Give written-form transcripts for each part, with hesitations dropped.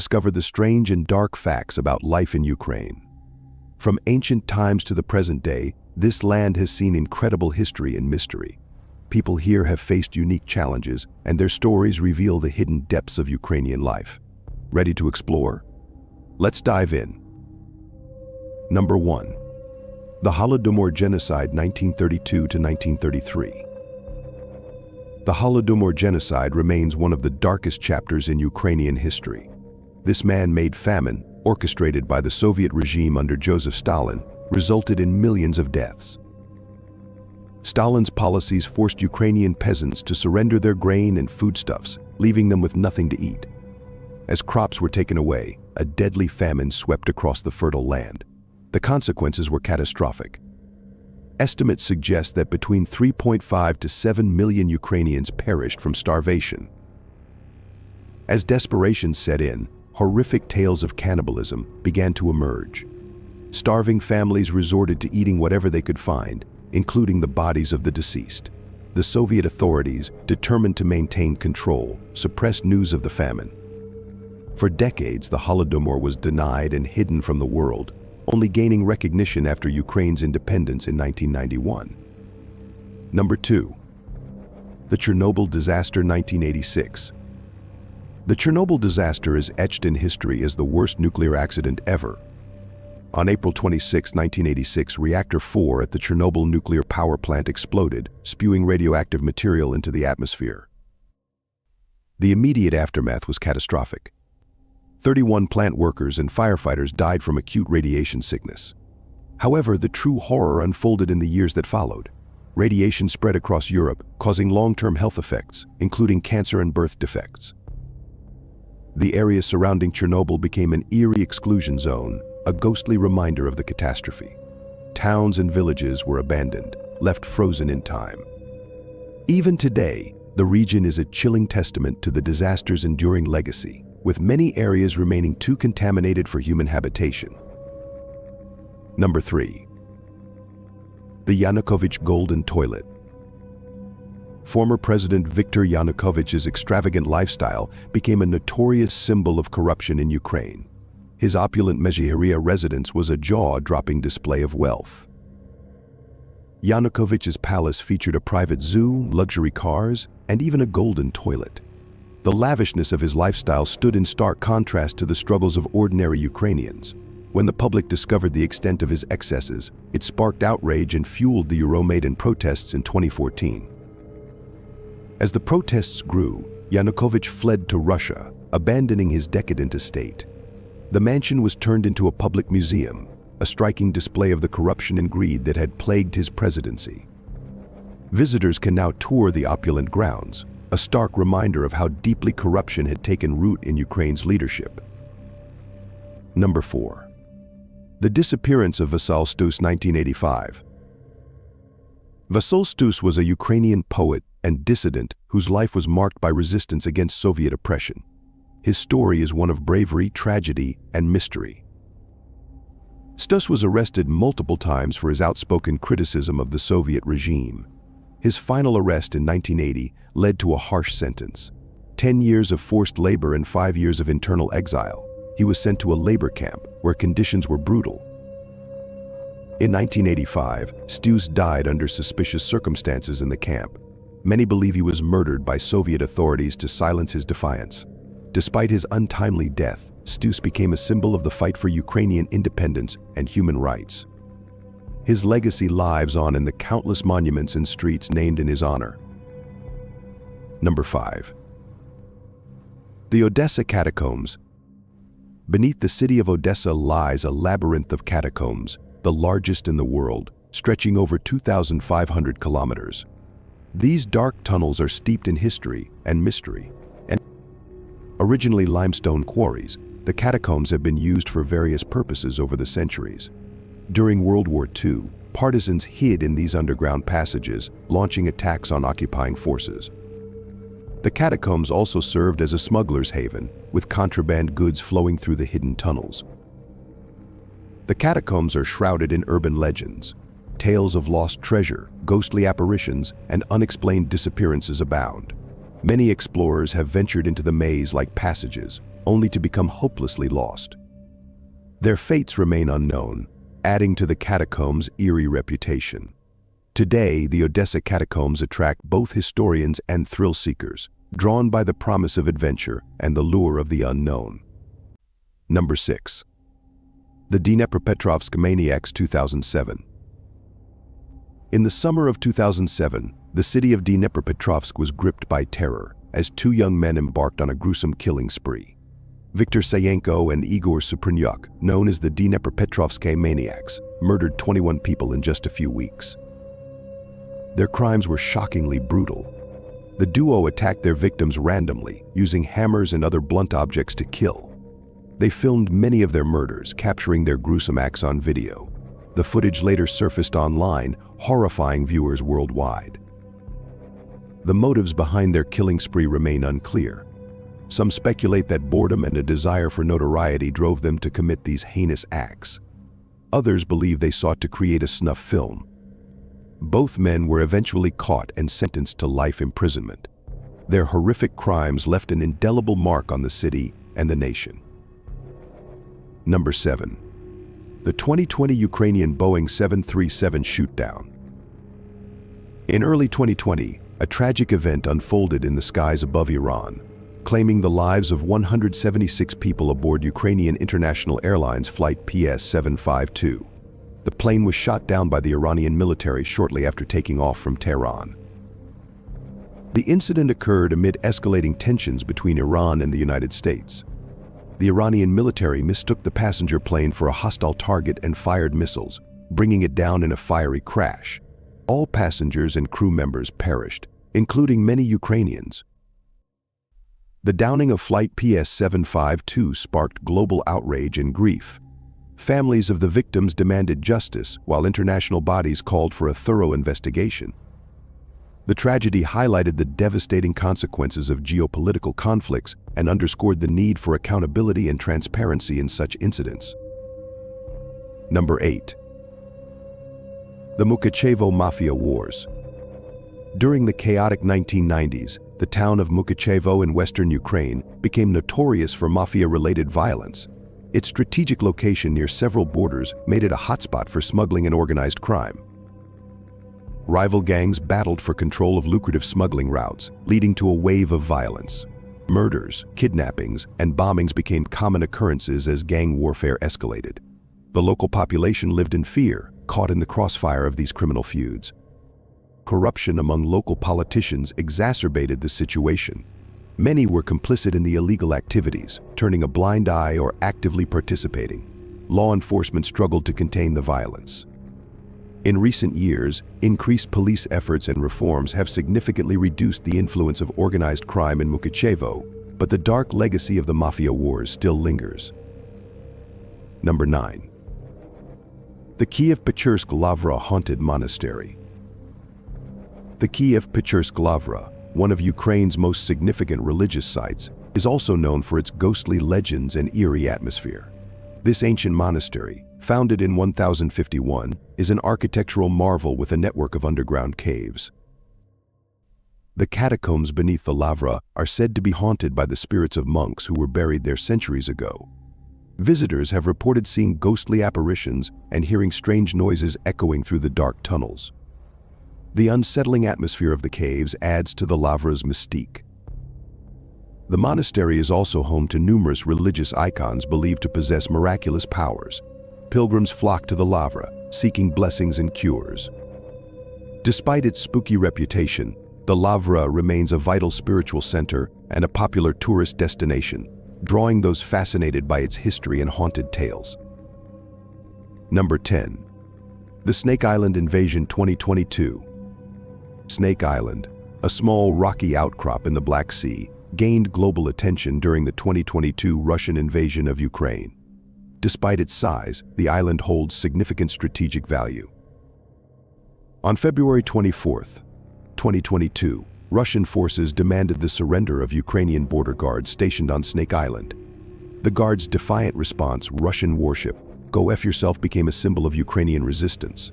discover the strange and dark facts about life in Ukraine. From ancient times to the present day, this land has seen incredible history and mystery. People here have faced unique challenges, and their stories reveal the hidden depths of Ukrainian life. Ready to explore? Let's dive in. Number 1. The Holodomor Genocide 1932 to 1933. The Holodomor Genocide remains one of the darkest chapters in Ukrainian history. This man-made famine, orchestrated by the Soviet regime under Joseph Stalin, resulted in millions of deaths. Stalin's policies forced Ukrainian peasants to surrender their grain and foodstuffs, leaving them with nothing to eat. As crops were taken away, a deadly famine swept across the fertile land. The consequences were catastrophic. Estimates suggest that between 3.5 to 7 million Ukrainians perished from starvation. As desperation set in, horrific tales of cannibalism began to emerge. Starving families resorted to eating whatever they could find, including the bodies of the deceased. The Soviet authorities, determined to maintain control, suppressed news of the famine. For decades, the Holodomor was denied and hidden from the world, only gaining recognition after Ukraine's independence in 1991. Number 2. The Chernobyl Disaster 1986. The Chernobyl disaster is etched in history as the worst nuclear accident ever. On April 26, 1986, Reactor 4 at the Chernobyl nuclear power plant exploded, spewing radioactive material into the atmosphere. The immediate aftermath was catastrophic. 31 plant workers and firefighters died from acute radiation sickness. However, the true horror unfolded in the years that followed. Radiation spread across Europe, causing long-term health effects, including cancer and birth defects. The area surrounding Chernobyl became an eerie exclusion zone, a ghostly reminder of the catastrophe. Towns and villages were abandoned, left frozen in time. Even today, the region is a chilling testament to the disaster's enduring legacy, with many areas remaining too contaminated for human habitation. Number 3. The Yanukovych Golden Toilet. Former President Viktor Yanukovych's extravagant lifestyle became a notorious symbol of corruption in Ukraine. His opulent Mezhyhirya residence was a jaw-dropping display of wealth. Yanukovych's palace featured a private zoo, luxury cars, and even a golden toilet. The lavishness of his lifestyle stood in stark contrast to the struggles of ordinary Ukrainians. When the public discovered the extent of his excesses, it sparked outrage and fueled the Euromaidan protests in 2014. As the protests grew, Yanukovych fled to Russia, abandoning his decadent estate. The mansion was turned into a public museum, a striking display of the corruption and greed that had plagued his presidency. Visitors can now tour the opulent grounds, a stark reminder of how deeply corruption had taken root in Ukraine's leadership. Number 4. The disappearance of Vasyl Stus 1985. Vasyl Stus was a Ukrainian poet and dissident whose life was marked by resistance against Soviet oppression. His story is one of bravery, tragedy, and mystery. Stus was arrested multiple times for his outspoken criticism of the Soviet regime. His final arrest in 1980 led to a harsh sentence: 10 years of forced labor and 5 years of internal exile. He was sent to a labor camp where conditions were brutal. In 1985, Stus died under suspicious circumstances in the camp. Many believe he was murdered by Soviet authorities to silence his defiance. Despite his untimely death, Stus became a symbol of the fight for Ukrainian independence and human rights. His legacy lives on in the countless monuments and streets named in his honor. Number 5. The Odessa Catacombs. Beneath the city of Odessa lies a labyrinth of catacombs, the largest in the world, stretching over 2,500 kilometers. These dark tunnels are steeped in history and mystery. Originally limestone quarries, the catacombs have been used for various purposes over the centuries. During World War II, partisans hid in these underground passages, launching attacks on occupying forces. The catacombs also served as a smuggler's haven, with contraband goods flowing through the hidden tunnels. The catacombs are shrouded in urban legends. Tales of lost treasure, ghostly apparitions, and unexplained disappearances abound. Many explorers have ventured into the maze like passages, only to become hopelessly lost. Their fates remain unknown, adding to the catacombs' eerie reputation. Today, the Odessa catacombs attract both historians and thrill seekers, drawn by the promise of adventure and the lure of the unknown. Number 6. The Dnepropetrovsk Maniacs 2007. In the summer of 2007, the city of Dnepropetrovsk was gripped by terror as two young men embarked on a gruesome killing spree. Viktor Sayenko and Igor Suprinyuk, known as the Dnepropetrovsk Maniacs, murdered 21 people in just a few weeks. Their crimes were shockingly brutal. The duo attacked their victims randomly, using hammers and other blunt objects to kill. They filmed many of their murders, capturing their gruesome acts on video. The footage later surfaced online, horrifying viewers worldwide. The motives behind their killing spree remain unclear. Some speculate that boredom and a desire for notoriety drove them to commit these heinous acts. Others believe they sought to create a snuff film. Both men were eventually caught and sentenced to life imprisonment. Their horrific crimes left an indelible mark on the city and the nation. Number 7. The 2020 Ukrainian Boeing 737 shootdown. In early 2020, a tragic event unfolded in the skies above Iran, claiming the lives of 176 people aboard Ukrainian International Airlines Flight PS-752. The plane was shot down by the Iranian military shortly after taking off from Tehran. The incident occurred amid escalating tensions between Iran and the United States. The Iranian military mistook the passenger plane for a hostile target and fired missiles, bringing it down in a fiery crash. All passengers and crew members perished, including many Ukrainians. The downing of Flight PS-752 sparked global outrage and grief. Families of the victims demanded justice, while international bodies called for a thorough investigation. The tragedy highlighted the devastating consequences of geopolitical conflicts and underscored the need for accountability and transparency in such incidents. Number 8. The Mukachevo Mafia Wars. During the chaotic 1990s, the town of Mukachevo in western Ukraine became notorious for mafia-related violence. Its strategic location near several borders made it a hotspot for smuggling and organized crime. Rival gangs battled for control of lucrative smuggling routes, leading to a wave of violence. Murders, kidnappings, and bombings became common occurrences as gang warfare escalated. The local population lived in fear, caught in the crossfire of these criminal feuds. Corruption among local politicians exacerbated the situation. Many were complicit in the illegal activities, turning a blind eye or actively participating. Law enforcement struggled to contain the violence. In recent years, increased police efforts and reforms have significantly reduced the influence of organized crime in Mukachevo, but the dark legacy of the mafia wars still lingers. Number 9. The Kiev-Pechursk Lavra Haunted Monastery. The Kiev-Pechursk Lavra, one of Ukraine's most significant religious sites, is also known for its ghostly legends and eerie atmosphere. This ancient monastery, founded in 1051, is an architectural marvel with a network of underground caves. The catacombs beneath the Lavra are said to be haunted by the spirits of monks who were buried there centuries ago. Visitors have reported seeing ghostly apparitions and hearing strange noises echoing through the dark tunnels. The unsettling atmosphere of the caves adds to the Lavra's mystique. The monastery is also home to numerous religious icons believed to possess miraculous powers. Pilgrims flock to the Lavra, seeking blessings and cures. Despite its spooky reputation, the Lavra remains a vital spiritual center and a popular tourist destination, drawing those fascinated by its history and haunted tales. Number 10. The Snake Island Invasion 2022. Snake Island, a small rocky outcrop in the Black Sea, gained global attention during the 2022 Russian invasion of Ukraine. Despite its size, the island holds significant strategic value. On February 24, 2022, Russian forces demanded the surrender of Ukrainian border guards stationed on Snake Island. The guards' defiant response, Russian warship, Go F Yourself, became a symbol of Ukrainian resistance.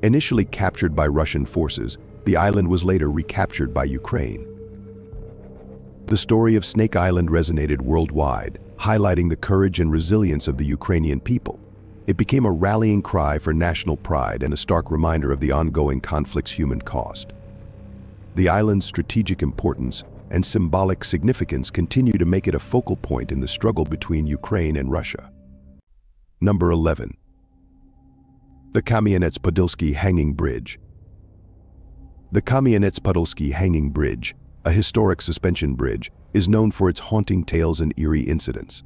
Initially captured by Russian forces, the island was later recaptured by Ukraine. The story of Snake Island resonated worldwide, highlighting the courage and resilience of the Ukrainian people. It became a rallying cry for national pride and a stark reminder of the ongoing conflict's human cost. The island's strategic importance and symbolic significance continue to make it a focal point in the struggle between Ukraine and Russia. Number 11. The Kamianets-Podilsky Hanging Bridge. The Kamianets-Podilsky Hanging Bridge, a historic suspension bridge, is known for its haunting tales and eerie incidents.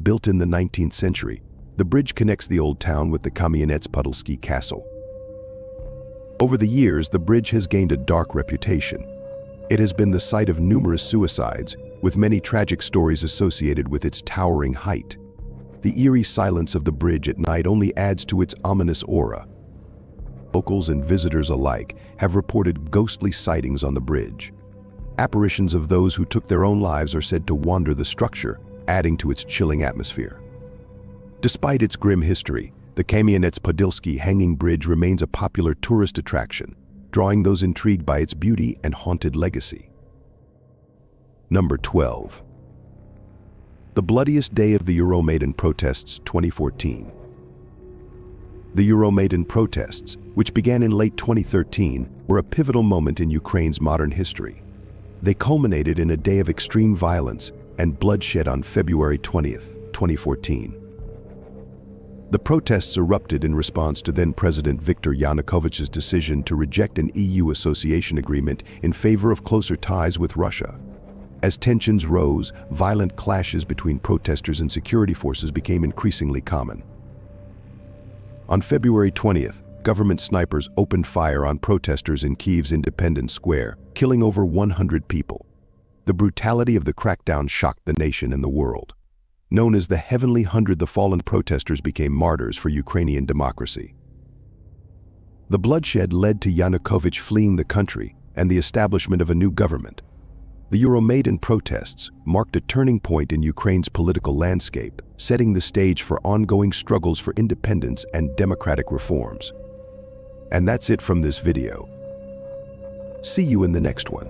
Built in the 19th century, the bridge connects the old town with the Kamianets-Podilsky Castle. Over the years, the bridge has gained a dark reputation. It has been the site of numerous suicides, with many tragic stories associated with its towering height. The eerie silence of the bridge at night only adds to its ominous aura. Locals and visitors alike have reported ghostly sightings on the bridge. Apparitions of those who took their own lives are said to wander the structure, adding to its chilling atmosphere. Despite its grim history, the Kamianets-Podilsky Hanging Bridge remains a popular tourist attraction, drawing those intrigued by its beauty and haunted legacy. Number 12. The bloodiest day of the Euromaidan protests 2014. The Euromaidan protests, which began in late 2013, were a pivotal moment in Ukraine's modern history. They culminated in a day of extreme violence and bloodshed on February 20th, 2014. The protests erupted in response to then-President Viktor Yanukovych's decision to reject an EU association agreement in favor of closer ties with Russia. As tensions rose, violent clashes between protesters and security forces became increasingly common. On February 20th, government snipers opened fire on protesters in Kyiv's Independence Square, killing over 100 people. The brutality of the crackdown shocked the nation and the world. Known as the Heavenly Hundred, the fallen protesters became martyrs for Ukrainian democracy. The bloodshed led to Yanukovych fleeing the country and the establishment of a new government. The Euromaidan protests marked a turning point in Ukraine's political landscape, setting the stage for ongoing struggles for independence and democratic reforms. And that's it from this video. See you in the next one.